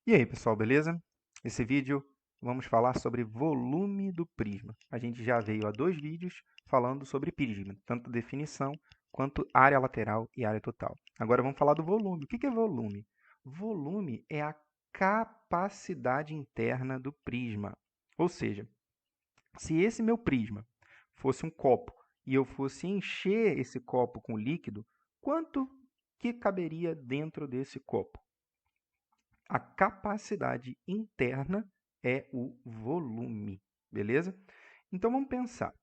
E aí, pessoal, beleza? Esse vídeo vamos falar sobre volume do prisma. A gente já veio a 2 vídeos falando sobre prisma, tanto definição quanto área lateral e área total. Agora vamos falar do volume. O que é volume? Volume é a capacidade interna do prisma. Ou seja, se esse meu prisma fosse um copo e eu fosse encher esse copo com líquido, quanto que caberia dentro desse copo? A capacidade interna é o volume, beleza? Então vamos pensar.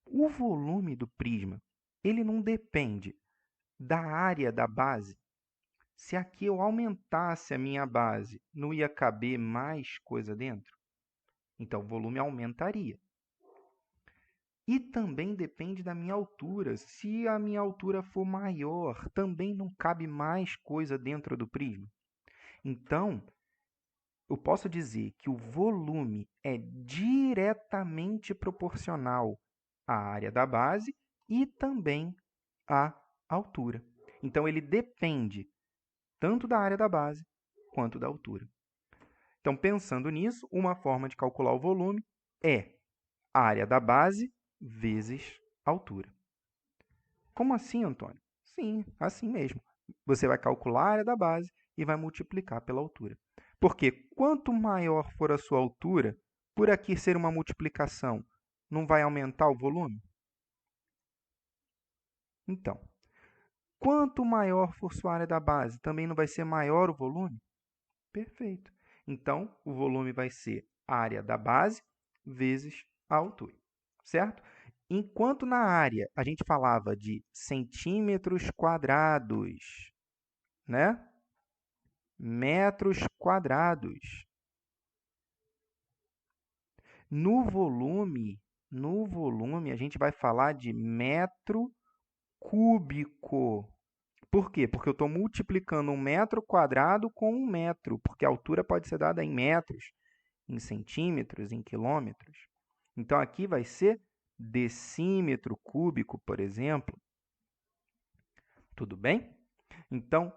O volume do prisma, ele não depende da área da base. Se aqui eu aumentasse a minha base, não ia caber mais coisa dentro? Então o volume aumentaria. E também depende da minha altura. Se a minha altura for maior, também não cabe mais coisa dentro do prisma. Então, eu posso dizer que o volume é diretamente proporcional à área da base e também à altura. Então, ele depende tanto da área da base quanto da altura. Então, pensando nisso, uma forma de calcular o volume é a área da base vezes a altura. Como assim, Antônio? Sim, assim mesmo. Você vai calcular a área da base e vai multiplicar pela altura. Porque quanto maior for a sua altura, por aqui ser uma multiplicação, não vai aumentar o volume? Então, quanto maior for sua área da base, também não vai ser maior o volume? Perfeito. Então, o volume vai ser a área da base vezes a altura, certo? Enquanto na área a gente falava de centímetros quadrados, né? Metros quadrados. No volume a gente vai falar de metro cúbico. Por quê? Porque eu estou multiplicando 1 metro quadrado com 1 metro, porque a altura pode ser dada em metros, em centímetros, em quilômetros. Então, aqui vai ser decímetro cúbico, por exemplo. Tudo bem? Então,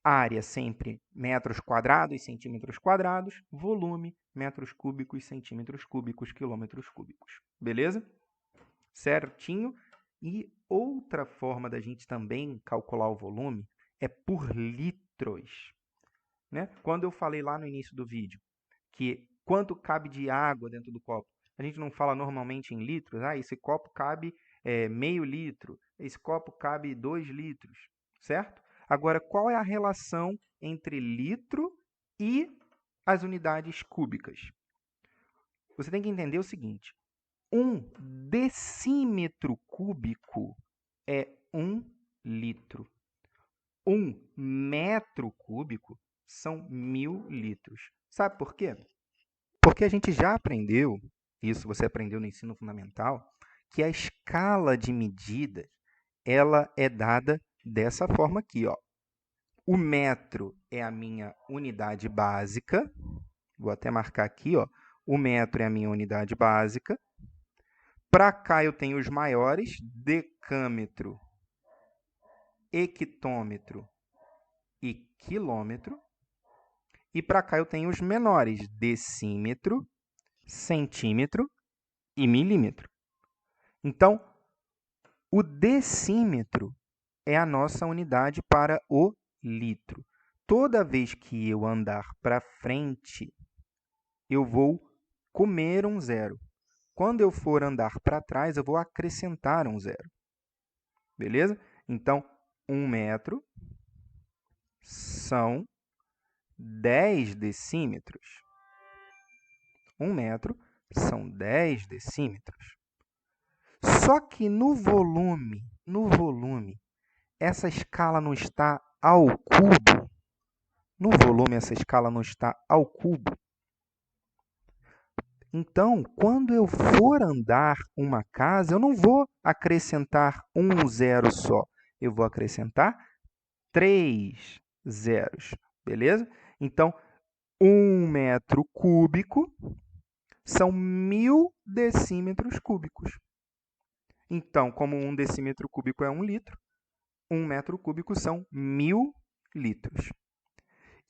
área sempre metros quadrados, centímetros quadrados, volume, metros cúbicos, centímetros cúbicos, quilômetros cúbicos. Beleza? Certinho? E outra forma da gente também calcular o volume é por litros. Né? Quando eu falei lá no início do vídeo que quanto cabe de água dentro do copo, a gente não fala normalmente em litros. Ah, esse copo cabe meio litro, esse copo cabe 2 litros, certo? Agora, qual é a relação entre litro e as unidades cúbicas? Você tem que entender o seguinte: 1 decímetro cúbico é 1 litro. 1 metro cúbico são 1000 litros. Sabe por quê? Porque a gente já aprendeu, isso você aprendeu no ensino fundamental, que a escala de medidas ela é dada dessa forma aqui, ó. O metro é a minha unidade básica. Vou até marcar aqui, ó. O metro é a minha unidade básica. Para cá eu tenho os maiores, decâmetro, hectômetro e quilômetro. E para cá eu tenho os menores, decímetro, centímetro e milímetro. Então, o decímetro é a nossa unidade para o litro. Toda vez que eu andar para frente, eu vou comer um zero. Quando eu for andar para trás, eu vou acrescentar um zero. Beleza? Então, 1 metro são 10 decímetros. 1 metro são 10 decímetros. Só que no volume, essa escala não está ao cubo. No volume, essa escala não está ao cubo. Então, quando eu for andar uma casa, eu não vou acrescentar um zero só. Eu vou acrescentar 3 zeros. Beleza? Então, 1 metro cúbico são 1000 decímetros cúbicos. Então, como 1 decímetro cúbico é 1 litro, 1 metro cúbico são 1000 litros.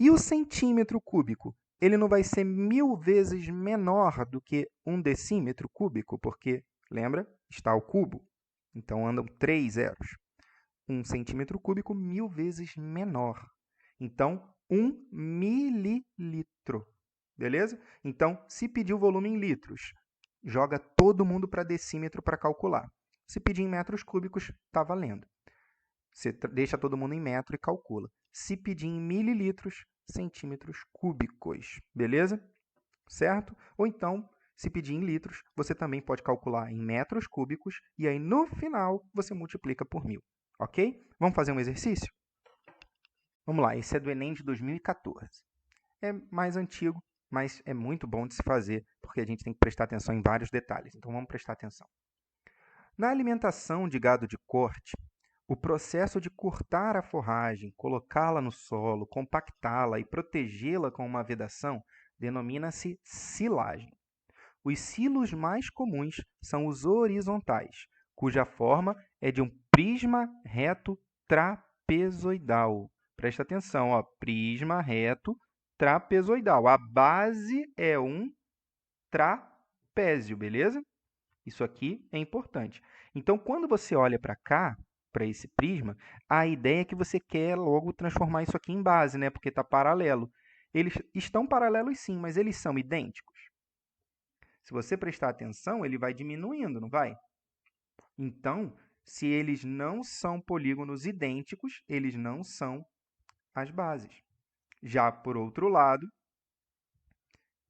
E o centímetro cúbico? Ele não vai ser 1000 vezes menor do que 1 decímetro cúbico, porque, lembra, está ao cubo. Então, andam 3 zeros. 1 centímetro cúbico, 1000 vezes menor. Então, 1 mililitro. Beleza? Então, se pedir o volume em litros, joga todo mundo para decímetro para calcular. Se pedir em metros cúbicos, está valendo. Você deixa todo mundo em metro e calcula. Se pedir em mililitros, centímetros cúbicos. Beleza? Certo? Ou então, se pedir em litros, você também pode calcular em metros cúbicos e aí no final você multiplica por 1000. Ok? Vamos fazer um exercício? Vamos lá, esse é do Enem de 2014. É mais antigo, mas é muito bom de se fazer, porque a gente tem que prestar atenção em vários detalhes. Então, vamos prestar atenção. Na alimentação de gado de corte, o processo de cortar a forragem, colocá-la no solo, compactá-la e protegê-la com uma vedação denomina-se silagem. Os silos mais comuns são os horizontais, cuja forma é de um prisma reto trapezoidal. Presta atenção, ó, prisma reto trapezoidal. A base é um trapézio, beleza? Isso aqui é importante. Então, quando você olha para cá, para esse prisma, a ideia é que você quer logo transformar isso aqui em base, né? Porque está paralelo. Eles estão paralelos sim, mas eles são idênticos. Se você prestar atenção, ele vai diminuindo, não vai? Então, se eles não são polígonos idênticos, eles não são as bases. Já por outro lado,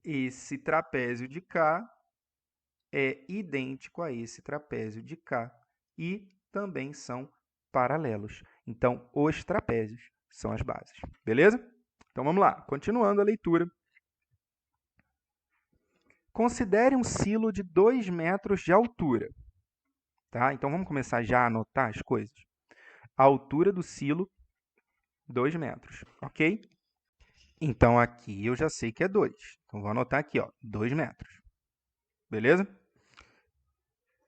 esse trapézio de cá é idêntico a esse trapézio de cá e também são paralelos. Então, os trapézios são as bases. Beleza? Então, vamos lá. Continuando a leitura. Considere um silo de 2 metros de altura. Tá? Então, vamos começar já a anotar as coisas. A altura do silo, 2 metros. Ok? Então, aqui eu já sei que é 2. Então, vou anotar aqui, ó, 2 metros. Beleza?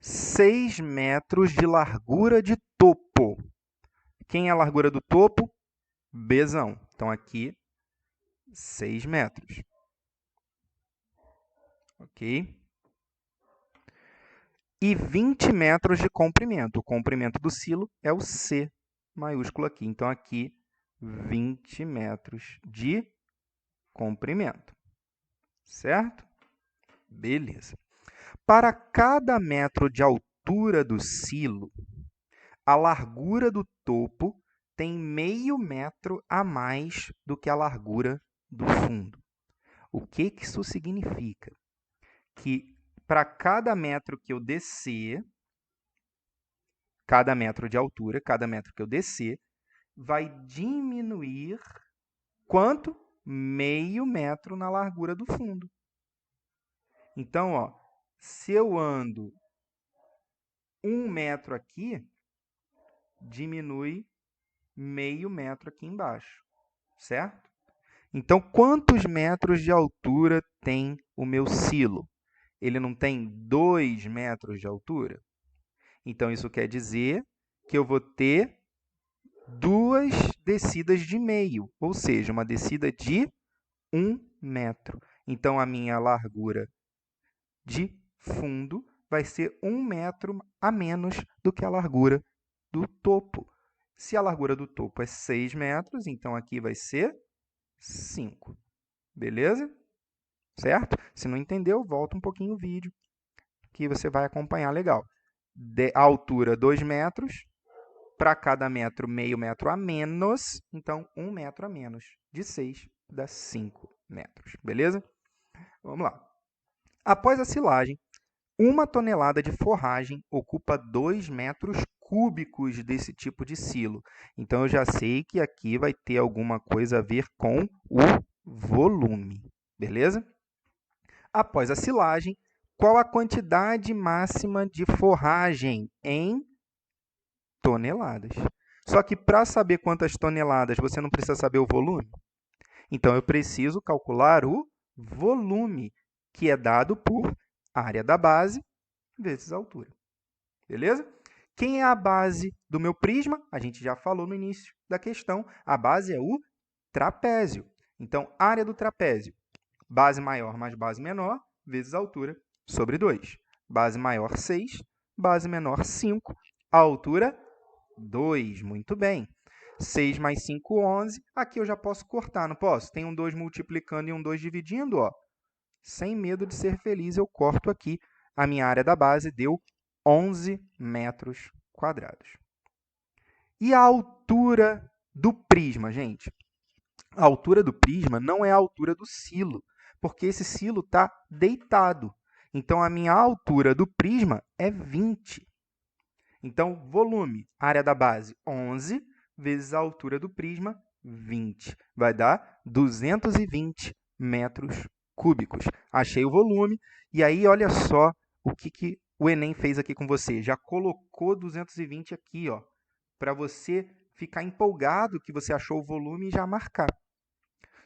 6 metros de largura de topo. Quem é a largura do topo? Bzão. Então, aqui, 6 metros. Ok? E 20 metros de comprimento. O comprimento do silo é o C maiúsculo aqui. Então, aqui, 20 metros de comprimento. Certo? Beleza. Para cada metro de altura do silo, a largura do topo tem meio metro a mais do que a largura do fundo. O que isso significa? Que para cada metro que eu descer, cada metro de altura, cada metro que eu descer, vai diminuir quanto? Meio metro na largura do fundo. Então, ó, se eu ando 1 metro aqui, diminui meio metro aqui embaixo, certo? Então, quantos metros de altura tem o meu silo? Ele não tem 2 metros de altura? Então, isso quer dizer que eu vou ter 2 descidas de meio, ou seja, uma descida de 1 metro. Então, a minha largura de fundo vai ser 1 metro a menos do que a largura do topo. Se a largura do topo é 6 metros, então aqui vai ser 5. Beleza? Certo? Se não entendeu, volta um pouquinho o vídeo, que você vai acompanhar legal. A altura, 2 metros. Para cada metro, meio metro a menos. Então, 1 metro a menos. De 6 dá 5 metros. Beleza? Vamos lá. Após a silagem, 1 tonelada de forragem ocupa 2 metros cúbicos desse tipo de silo. Então, eu já sei que aqui vai ter alguma coisa a ver com o volume. Beleza? Após a silagem, qual a quantidade máxima de forragem em toneladas? Só que para saber quantas toneladas, você não precisa saber o volume? Então, eu preciso calcular o volume, que é dado por área da base vezes a altura. Beleza? Quem é a base do meu prisma? A gente já falou no início da questão. A base é o trapézio. Então, área do trapézio, base maior mais base menor, vezes a altura, sobre 2. Base maior, 6. Base menor, 5. A altura, 2. Muito bem. 6 mais 5, 11. Aqui eu já posso cortar, não posso? Tem um 2 multiplicando e um 2 dividindo, ó. Sem medo de ser feliz, eu corto aqui. A minha área da base deu 11 metros quadrados. E a altura do prisma, gente? A altura do prisma não é a altura do silo, porque esse silo está deitado. Então, a minha altura do prisma é 20. Então, volume, área da base, 11, vezes a altura do prisma, 20. Vai dar 220 metros cúbicos. Achei o volume. E aí, olha só o que o Enem fez aqui com você. Já colocou 220 aqui, ó, para você ficar empolgado que você achou o volume e já marcar.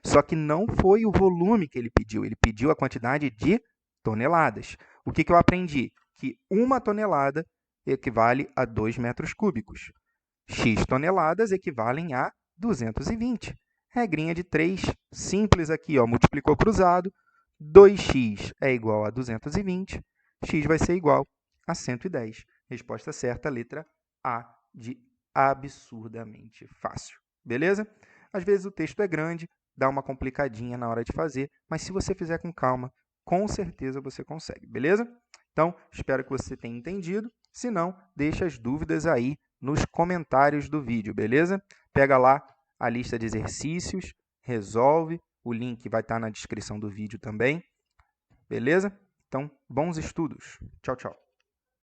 Só que não foi o volume que ele pediu a quantidade de toneladas. O que eu aprendi? Que 1 tonelada equivale a 2 metros cúbicos. X toneladas equivalem a 220. Regrinha de 3, simples aqui, ó, multiplicou cruzado, 2x é igual a 220, x vai ser igual a 110. Resposta certa, letra A, de absurdamente fácil. Beleza? Às vezes o texto é grande, dá uma complicadinha na hora de fazer, mas se você fizer com calma, com certeza você consegue, beleza? Então, espero que você tenha entendido. Se não, deixa as dúvidas aí nos comentários do vídeo, beleza? Pega lá a lista de exercícios, resolve, o link vai estar na descrição do vídeo também, beleza? Então, bons estudos. Tchau, tchau.